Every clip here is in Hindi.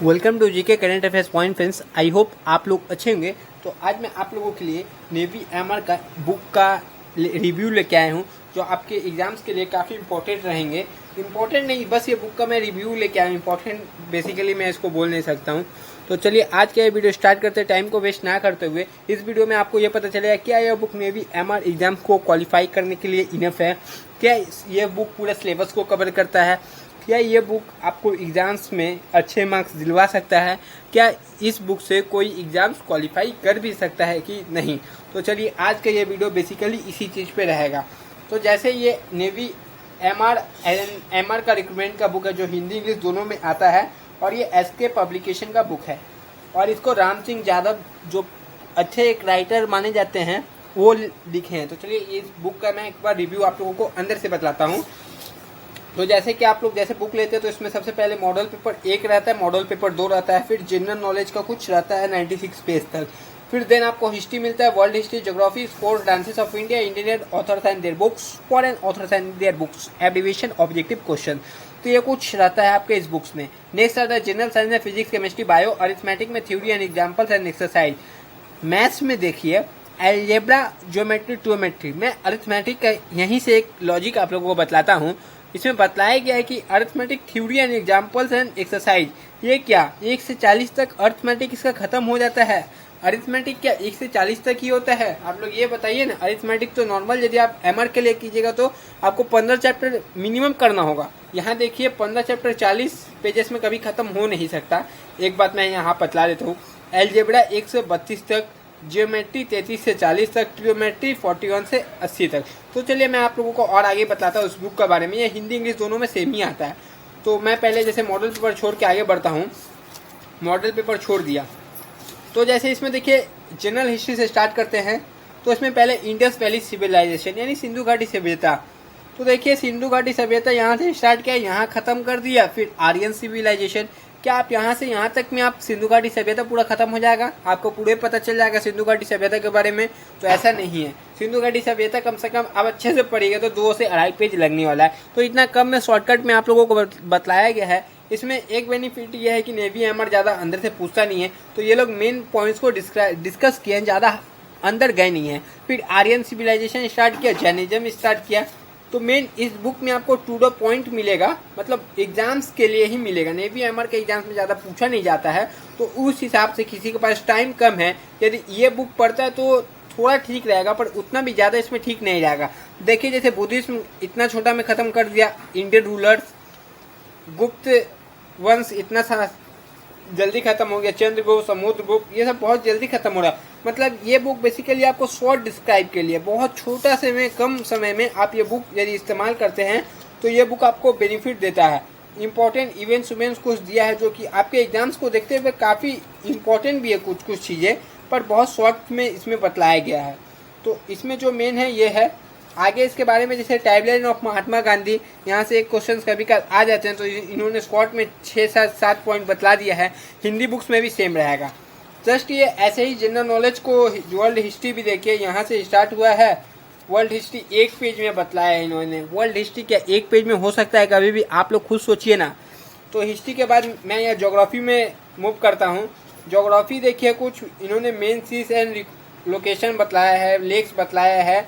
Welcome to GK current affairs point friends. I hope आप लोग अच्छे होंगे। तो आज मैं आप लोगों के लिए नेवी एमआर का बुक का रिव्यू लेके आया हूँ, जो आपके एग्जाम्स के लिए काफ़ी इंपॉर्टेंट रहेंगे। इंपॉर्टेंट नहीं, बस ये बुक का मैं रिव्यू लेके आया हूँ। इंपॉर्टेंट बेसिकली मैं इसको बोल नहीं सकता हूँ। तो चलिए आज का ये वीडियो स्टार्ट करते हैं, टाइम को वेस्ट ना करते हुए। इस वीडियो में आपको ये पता चलेगा क्या यह बुक नेवी एमआर एग्जाम्स को क्वालिफाई करने के लिए इनफ है, क्या ये बुक पूरा सिलेबस को कवर करता है, क्या ये बुक आपको एग्जाम्स में अच्छे मार्क्स दिलवा सकता है, क्या इस बुक से कोई एग्जाम्स क्वालिफाई कर भी सकता है कि नहीं। तो चलिए आज का ये वीडियो बेसिकली इसी चीज़ पे रहेगा। तो जैसे ये नेवी एमआर का रिक्रूटमेंट का बुक है, जो हिंदी इंग्लिश दोनों में आता है, और ये एसके पब्लिकेशन का बुक है, और इसको राम सिंह यादव जो अच्छे एक राइटर माने जाते हैं वो लिखे हैं। तो चलिए इस बुक का मैं एक बार रिव्यू आप लोगों को अंदर से बताता हूँ। तो जैसे कि आप लोग जैसे बुक लेते हैं तो इसमें सबसे पहले मॉडल पेपर 1 रहता है, मॉडल पेपर 2 रहता है, फिर जनरल नॉलेज का कुछ रहता है 96 पेज तक, फिर देन आपको हिस्ट्री मिलता है, world history, geography, sports, dances of India, Indian authors and their books, foreign authors and their books, abbreviation, objective question. तो ये कुछ रहता है आपके इस बुक्स में। नेक्स्ट आता है जनरल साइंस में फिजिक्स, केमिस्ट्री, बायो, अरिथमेटिक में theory and examples and exercise. Maths में देखिए अलजेब्रा, ज्योमेट्री, ट्रिग्नोमेट्री में अरिथमेटिक का यहीं से एक लॉजिक आप लोगों को बतलाता हूँ। इसमें बतलाया गया है कि arithmetic theory and examples and exercise, ये क्या 1 से 40 तक अरिथमेटिक इसका खत्म हो जाता है। अरिथमेटिक क्या 1 से 40 तक ही होता है? आप लोग ये बताइए ना। अरिथमेटिक तो नॉर्मल यदि आप एमआर के लिए कीजिएगा तो आपको 15 चैप्टर मिनिमम करना होगा। यहाँ देखिए 15 चैप्टर 40 पेजेस में कभी खत्म हो नहीं सकता। एक बात मैं यहाँ बतला देता हूँ, अलजेब्रा 1 से 32 तक, जियोमेट्री 33 से 40 तक, ट्रिग्नोमेट्री 41 से 80 तक। तो चलिए मैं आप लोगों को और आगे बताता हूँ उस बुक के बारे में। ये हिंदी इंग्लिश दोनों में सेम ही आता है। तो मैं पहले जैसे मॉडल पेपर छोड़ के आगे बढ़ता हूँ। मॉडल पेपर छोड़ दिया तो जैसे इसमें देखिए जनरल हिस्ट्री से स्टार्ट करते हैं। तो इसमें पहले इंडस वैली सिविलाइजेशन यानी सिंधु घाटी सभ्यता। तो देखिए सिंधु घाटी सभ्यता यहाँ से स्टार्ट किया, यहाँ खत्म कर दिया। फिर आर्यन सिविलाइजेशन, क्या आप यहाँ से यहाँ तक में आप सिंधु घाटी सभ्यता पूरा खत्म हो जाएगा, आपको पूरे पता चल जाएगा सिंधु घाटी सभ्यता के बारे में? तो ऐसा नहीं है। सिंधु घाटी सभ्यता कम से कम आप अच्छे से पढ़िएगा तो 2 से 2.5 पेज लगने वाला है। तो इतना कम में शॉर्टकट में आप लोगों को बतलाया गया है। इसमें एक बेनिफिट यह है कि नेवी एमआर ज़्यादा अंदर से पूछता नहीं है, तो ये लोग मेन पॉइंट्स को डिस्कस किए हैं, ज़्यादा अंदर गए नहीं है। फिर आर्यन सिविलाइजेशन स्टार्ट किया, जैनिज्म स्टार्ट किया। तो मेन इस बुक में आपको टू द पॉइंट मिलेगा, मतलब एग्जाम्स के लिए ही मिलेगा। नेवी एमआर के एग्जाम्स में ज़्यादा पूछा नहीं जाता है, तो उस हिसाब से किसी के पास टाइम कम है यदि ये बुक पढ़ता है तो थोड़ा ठीक रहेगा, पर उतना भी ज़्यादा इसमें ठीक नहीं रहेगा। देखिए जैसे बुद्धिज्म इतना छोटा में ख़त्म कर दिया, इंडियन रूलर्स, गुप्त वंश इतना सा जल्दी खत्म हो गया, चंद्रगुप्त, समुद्रगुप्त, ये सब बहुत जल्दी खत्म हो रहा। मतलब ये बुक बेसिकली आपको शॉर्ट डिस्क्राइब के लिए, बहुत छोटा से में कम समय में आप ये बुक यदि इस्तेमाल करते हैं तो ये बुक आपको बेनिफिट देता है। इंपॉर्टेंट इवेंट्स कुछ दिया है जो कि आपके एग्जाम्स को देखते हुए काफ़ी इंपॉर्टेंट भी है कुछ चीज़ें, पर बहुत शॉर्ट में इसमें बतलाया गया है। तो इसमें जो मेन है ये है। आगे इसके बारे में जैसे टाइमलाइन ऑफ महात्मा गांधी, यहाँ से एक क्वेश्चन कभी कभी आ जाते हैं, तो इन्होंने शॉर्ट में 6-7 पॉइंट बतला दिया है। हिंदी बुक्स में भी सेम रहेगा। जस्ट ये ऐसे ही जनरल नॉलेज को वर्ल्ड हिस्ट्री भी देखिए, यहाँ से स्टार्ट हुआ है। वर्ल्ड हिस्ट्री 1 पेज में बतलाया है इन्होंने। वर्ल्ड हिस्ट्री क्या 1 पेज में हो सकता है कभी भी? आप लोग खुद सोचिए ना। तो हिस्ट्री के बाद मैं यहाँ ज्योग्राफी में मूव करता हूँ। ज्योग्राफी देखिए कुछ इन्होंने मेन सीज एंड लोकेशन बतलाया है, लेक्स बतलाया है,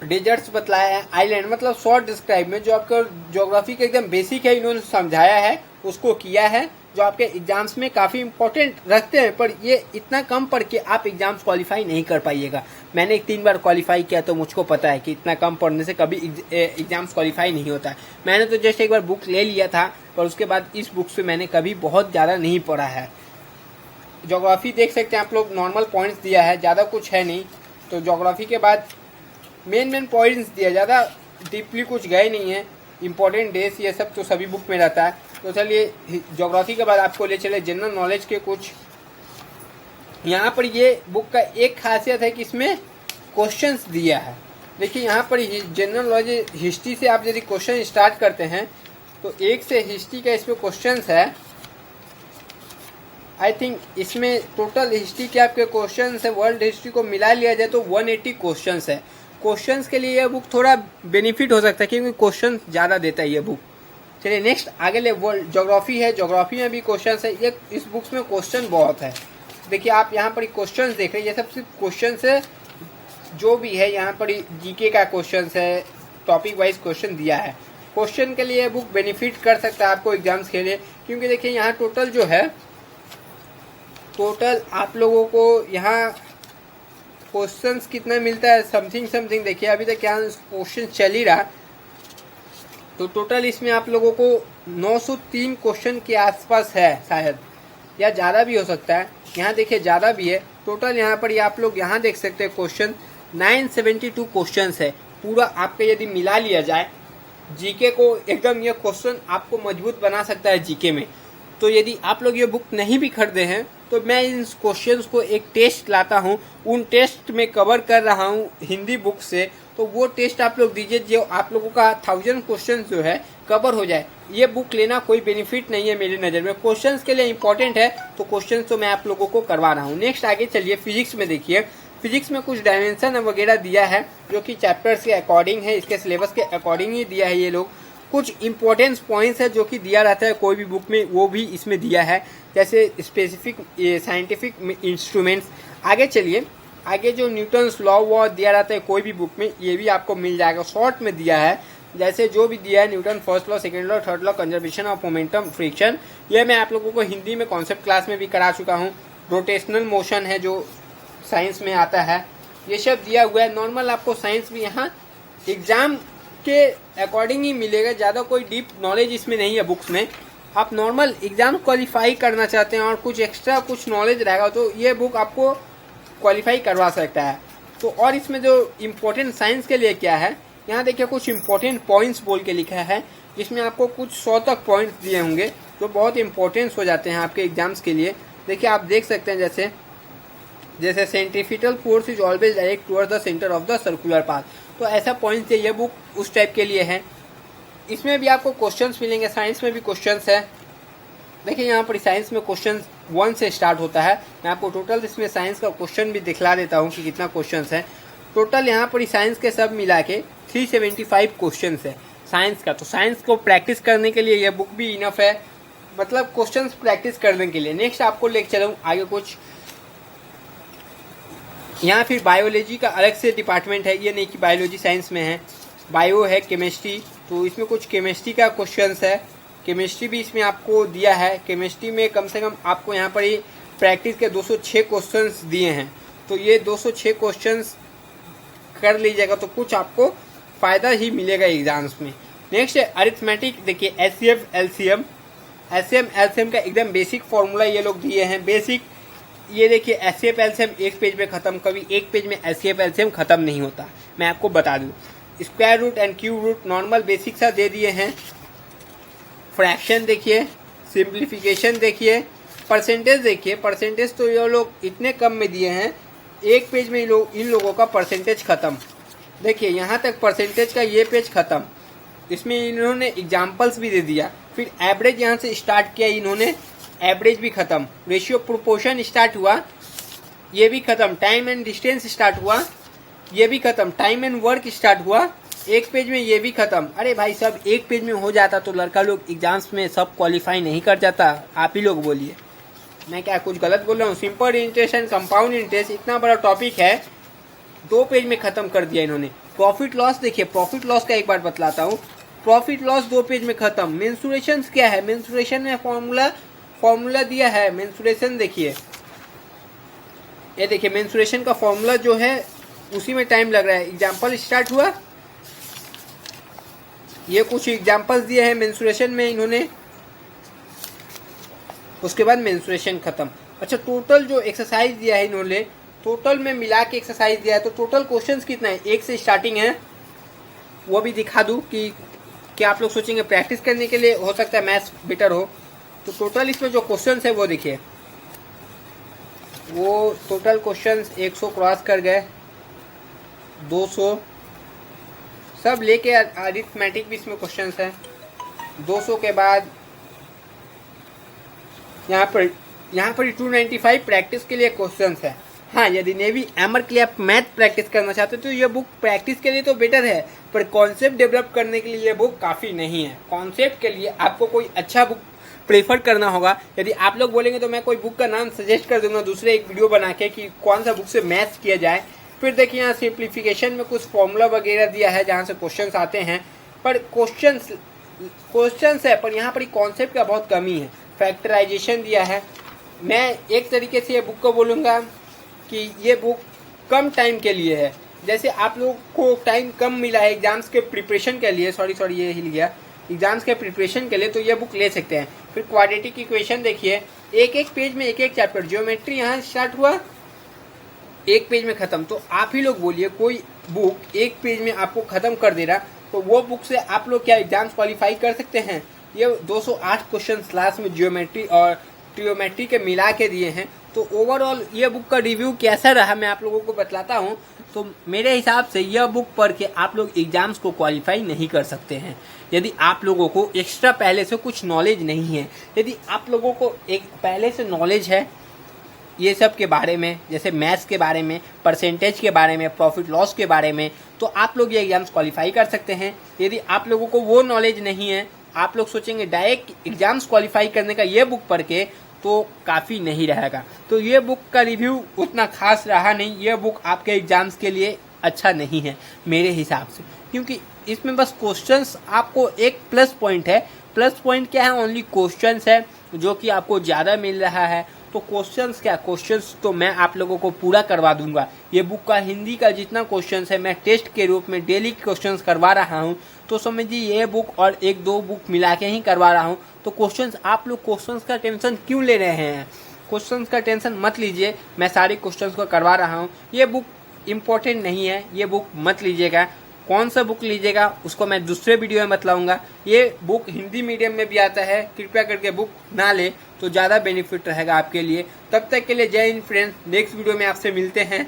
डेजर्ट्स बतलाया है, आइलैंड, मतलब शॉर्ट डिस्क्राइब में जो आपका ज्योग्राफी का एकदम बेसिक है इन्होंने समझाया है, उसको किया है, जो आपके एग्जाम्स में काफ़ी इंपॉर्टेंट रखते हैं। पर ये इतना कम पढ़ के आप एग्जाम्स क्वालिफाई नहीं कर पाइएगा। मैंने 3 बार क्वालिफाई किया तो मुझको पता है कि इतना कम पढ़ने से कभी एग्जाम्स क्वालिफाई नहीं होता है। मैंने तो जस्ट एक बार बुक ले लिया था, पर उसके बाद इस बुक से मैंने कभी बहुत ज़्यादा नहीं पढ़ा है। ज्योग्राफी देख सकते हैं आप लोग, नॉर्मल पॉइंट्स दिया है, ज़्यादा कुछ है नहीं। तो ज्योग्राफी के बाद मेन पॉइंट्स दिया, ज़्यादा डीपली कुछ गए नहीं है। इंपॉर्टेंट डेज ये सब तो सभी बुक में रहता है। तो चलिए ज्योग्राफी के बाद आपको ले चले जनरल नॉलेज के कुछ। यहाँ पर ये बुक का एक खासियत है कि इसमें क्वेश्चंस दिया है। देखिए यहाँ पर जनरल नॉलेज हिस्ट्री से आप यदि क्वेश्चन स्टार्ट करते हैं तो 1 से हिस्ट्री का इसमें क्वेश्चंस है। आई थिंक इसमें टोटल हिस्ट्री के आपके क्वेश्चंस है, वर्ल्ड हिस्ट्री को मिला लिया जाए तो 180 क्वेश्चंस है। क्वेश्चंस के लिए यह बुक थोड़ा बेनिफिट हो सकता है क्योंकि क्वेश्चन ज़्यादा देता है ये बुक। चलिए नेक्स्ट आगे ले वर्ल्ड ज्योग्राफी है। ज्योग्राफी में भी क्वेश्चन है, ये इस बुक्स में क्वेश्चन बहुत है। देखिए आप यहाँ पर क्वेश्चन देख रहे हैं, ये सब सिर्फ क्वेश्चन है जो भी है। यहाँ पर जीके का क्वेश्चन है, टॉपिक वाइज क्वेश्चन दिया है। क्वेश्चन के लिए बुक बेनिफिट कर सकता है आपको एग्जाम्स के लिए, क्योंकि देखिए यहाँ टोटल जो है, टोटल आप लोगों को यहाँ क्वेश्चंस कितना मिलता है, समथिंग देखिए अभी तक क्या क्वेश्चन चल ही रहा, तो टोटल इसमें आप लोगों को 903 क्वेश्चन के आसपास है शायद, या ज़्यादा भी हो सकता है। यहाँ देखिए ज़्यादा भी है। टोटल यहाँ पर आप लोग यहाँ देख सकते हैं क्वेश्चन 972 क्वेश्चन है पूरा। आपके यदि मिला लिया जाए जीके को, एकदम ये क्वेश्चन आपको मजबूत बना सकता है जीके में। तो यदि आप लोग ये बुक नहीं भी खरीदे हैं तो मैं इन क्वेश्चंस को एक टेस्ट लाता हूँ, उन टेस्ट में कवर कर रहा हूँ हिंदी बुक से, तो वो टेस्ट आप लोग दीजिए जो आप लोगों का 1000 क्वेश्चन जो है कवर हो जाए। ये बुक लेना कोई बेनिफिट नहीं है मेरी नज़र में। क्वेश्चंस के लिए इंपॉर्टेंट है तो क्वेश्चंस तो मैं आप लोगों को करवा रहा हूँ। नेक्स्ट आगे चलिए फिजिक्स में। देखिए फिजिक्स में कुछ डायमेंशन वगैरह दिया है जो कि चैप्टर्स के अकॉर्डिंग है, इसके सिलेबस के अकॉर्डिंग ही दिया है। ये लोग कुछ इंपॉर्टेंस पॉइंट्स है जो कि दिया रहता है कोई भी बुक में, वो भी इसमें दिया है, जैसे स्पेसिफिक साइंटिफिक इंस्ट्रूमेंट्स। आगे चलिए, आगे जो न्यूटन्स लॉ वो दिया रहता है कोई भी बुक में, ये भी आपको मिल जाएगा। शॉर्ट में दिया है, जैसे जो भी दिया है Newton first law, second law, third law, conservation of momentum, friction, ये मैं आप लोगों को हिंदी में कॉन्सेप्ट क्लास में भी करा चुका हूँ। रोटेशनल मोशन है जो साइंस में आता है, ये सब दिया हुआ है। नॉर्मल आपको साइंस भी यहाँ एग्जाम के अकॉर्डिंग ही मिलेगा, ज़्यादा कोई डीप नॉलेज इसमें नहीं है बुक्स में। आप नॉर्मल एग्जाम क्वालिफाई करना चाहते हैं और कुछ एक्स्ट्रा कुछ नॉलेज रहेगा तो ये बुक आपको क्वालिफाई करवा सकता है। तो और इसमें जो इम्पोर्टेंट साइंस के लिए क्या है, यहाँ देखिए कुछ इम्पोर्टेंट पॉइंट्स बोल के लिखा है, जिसमें आपको कुछ 100 तक पॉइंट्स दिए होंगे जो बहुत इंपॉर्टेंट हो जाते हैं आपके एग्जाम्स के लिए। देखिए आप देख सकते हैं, जैसे centrifugal force is always direct towards the centre of the circular path, तो ऐसा पॉइंट ये बुक उस टाइप के लिए है। इसमें भी आपको क्वेश्चंस मिलेंगे, साइंस में भी क्वेश्चंस है। देखिए यहाँ पर साइंस में क्वेश्चन 1 से स्टार्ट होता है। मैं आपको टोटल इसमें साइंस का क्वेश्चन भी दिखला देता हूँ कि कितना क्वेश्चंस है। टोटल यहाँ पर साइंस के सब मिला के 375 क्वेश्चन है साइंस का। तो साइंस को प्रैक्टिस करने के लिए यह बुक भी इनफ है, मतलब क्वेश्चन प्रैक्टिस करने के लिए। नेक्स्ट आपको लेकर चलूँ आगे कुछ, यहाँ फिर बायोलॉजी का अलग से डिपार्टमेंट है, ये नहीं कि बायोलॉजी साइंस में है, बायो है, केमिस्ट्री, तो इसमें कुछ केमिस्ट्री का क्वेश्चंस है। केमिस्ट्री भी इसमें आपको दिया है। केमिस्ट्री में कम से कम आपको यहाँ पर ही प्रैक्टिस के 206 क्वेश्चंस दिए हैं, तो ये 206 क्वेश्चंस कर लीजिएगा तो कुछ आपको फ़ायदा ही मिलेगा एग्जाम्स में। नेक्स्ट है अरिथमेटिक। देखिए एचसीएफ एलसीएम का एकदम बेसिक फॉर्मूला ये लोग दिए हैं, बेसिक। ये देखिए एचसीएफ एलसीएम एक पेज में खत्म, कभी एक पेज में एचसीएफ एलसीएम खत्म नहीं होता, मैं आपको बता दूं। Square root and cube root normal basic सा दे दिए हैं। फ्रैक्शन देखिए, सिंप्लीफिकेशन देखिए, परसेंटेज देखिए। परसेंटेज तो ये लोग इतने कम में दिए हैं, एक पेज में इन लोगों का परसेंटेज खत्म। देखिए यहाँ तक परसेंटेज का ये पेज खत्म, इसमें इन्होंने एग्जाम्पल्स भी दे दिया। फिर एवरेज यहाँ से स्टार्ट किया इन्होंने, एवरेज भी खत्म। रेशियो प्रोपोर्शन स्टार्ट हुआ, ये भी खत्म। टाइम एंड डिस्टेंस स्टार्ट हुआ, ये भी खत्म। टाइम एंड वर्क स्टार्ट हुआ, एक पेज में ये भी खत्म। अरे भाई सब एक पेज में हो जाता तो लड़का लोग एग्जाम्स में सब क्वालिफाई नहीं कर जाता। आप ही लोग बोलिए, मैं क्या कुछ गलत बोल रहा हूँ? Simple interest and compound interest इतना बड़ा टॉपिक है, 2 पेज में खत्म कर दिया इन्होंने। प्रॉफिट लॉस देखिए, प्रॉफिट लॉस का एक बार बतलाता हूँ। प्रॉफिट लॉस 2 पेज में खत्म। मेंसुरेशन क्या है, मेंसुरेशन में फॉर्मूला दिया है। मेंसुरेशन देखिए, ये देखिए मेंसुरेशन का फॉर्मूला जो है उसी में टाइम लग रहा है। एग्जाम्पल स्टार्ट हुआ, ये कुछ एग्जाम्पल्स दिए हैं मेंसुरेशन में इन्होंने, उसके बाद मेंसुरेशन खत्म। अच्छा, टोटल जो एक्सरसाइज दिया है इन्होंने, टोटल में मिला के एक्सरसाइज दिया है, तो टोटल क्वेश्चंस कितना है, 1 से स्टार्टिंग है। वो भी दिखा दूं कि क्या आप लोग सोचेंगे प्रैक्टिस करने के लिए हो सकता है मैथ्स बेटर हो। तो टोटल इसमें जो क्वेश्चंस है वो देखिए, वो टोटल क्वेश्चंस 100 क्रॉस कर गए, 200 सब लेके। अरिथमेटिक भी इसमें क्वेश्चंस है 200 के बाद। यहाँ पर 295 प्रैक्टिस के लिए क्वेश्चंस है। हाँ, यदि नेवी एमर के लिए आप मैथ प्रैक्टिस करना चाहते हो तो ये बुक प्रैक्टिस के लिए तो बेटर है, पर कॉन्सेप्ट डेवलप करने के लिए ये बुक काफ़ी नहीं है। कॉन्सेप्ट के लिए आपको कोई अच्छा बुक प्रेफर करना होगा। यदि आप लोग बोलेंगे तो मैं कोई बुक का नाम सजेस्ट कर दूंगा दूसरे एक वीडियो बना के कि कौन सा बुक से मैथ्स किया जाए। फिर देखिए यहाँ सिंप्लीफिकेशन में कुछ फॉर्मूला वगैरह दिया है जहाँ से क्वेश्चंस आते हैं, पर क्वेश्चंस है पर यहाँ पर कॉन्सेप्ट का बहुत कमी है। फैक्टराइजेशन दिया है। मैं एक तरीके से ये बुक को बोलूँगा कि ये बुक कम टाइम के लिए है। जैसे आप लोग को टाइम कम मिला है एग्जाम्स के प्रिपरेशन के लिए, सॉरी ये हिल गया, एग्जाम्स के प्रिपरेशन के लिए, तो ये बुक ले सकते हैं। फिर क्वाड्रेटिक इक्वेशन देखिए, एक पेज में एक चैप्टर। ज्योमेट्री यहाँ स्टार्ट हुआ, एक पेज में खत्म। तो आप ही लोग बोलिए कोई बुक एक पेज में आपको खत्म कर दे रहा, तो वो बुक से आप लोग क्या एग्जाम्स क्वालिफाई कर सकते हैं? ये 208 क्वेश्चन लास्ट में ज्योमेट्री और ट्रियोमेट्री के मिला के दिए हैं। तो ओवरऑल ये बुक का रिव्यू कैसा रहा मैं आप लोगों को बतलाता हूँ। तो मेरे हिसाब से यह बुक पढ़ के आप लोग एग्जाम्स को क्वालिफाई नहीं कर सकते हैं यदि आप लोगों को एक्स्ट्रा पहले से कुछ नॉलेज नहीं है। यदि आप लोगों को एक पहले से नॉलेज है ये सब के बारे में, जैसे मैथ्स के बारे में, परसेंटेज के बारे में, प्रॉफिट लॉस के बारे में, तो आप लोग ये एग्जाम्स क्वालिफाई कर सकते हैं। यदि आप लोगों को वो नॉलेज नहीं है, आप लोग सोचेंगे डायरेक्ट एग्जाम्स क्वालिफाई करने का ये बुक पढ़ के, तो काफ़ी नहीं रहेगा। तो ये बुक का रिव्यू उतना खास रहा नहीं। ये बुक आपके एग्जाम्स के लिए अच्छा नहीं है मेरे हिसाब से, क्योंकि इसमें बस क्वेश्चंस आपको एक प्लस पॉइंट है। प्लस पॉइंट क्या है? ओनली क्वेश्चंस है जो कि आपको ज़्यादा मिल रहा है। तो क्वेश्चंस क्या, क्वेश्चंस तो मैं आप लोगों को पूरा करवा दूंगा। ये बुक का हिंदी का जितना क्वेश्चंस है मैं टेस्ट के रूप में डेली क्वेश्चंस करवा रहा हूँ। तो समझिए ये बुक और एक दो बुक मिला के ही करवा रहा हूँ। तो क्वेश्चंस, आप लोग क्वेश्चंस का टेंशन क्यों ले रहे हैं? क्वेश्चंस का टेंशन मत लीजिए, मैं सारे क्वेश्चंस को करवा रहा हूँ। ये बुक इम्पोर्टेंट नहीं है, ये बुक मत लीजिएगा। कौन सा बुक लीजिएगा उसको मैं दूसरे वीडियो में बतलाऊंगा। ये बुक हिंदी मीडियम में भी आता है, कृपया करके बुक ना ले तो ज़्यादा बेनिफिट रहेगा आपके लिए। तब तक के लिए जय हिंद फ्रेंड्स, नेक्स्ट वीडियो में आपसे मिलते हैं।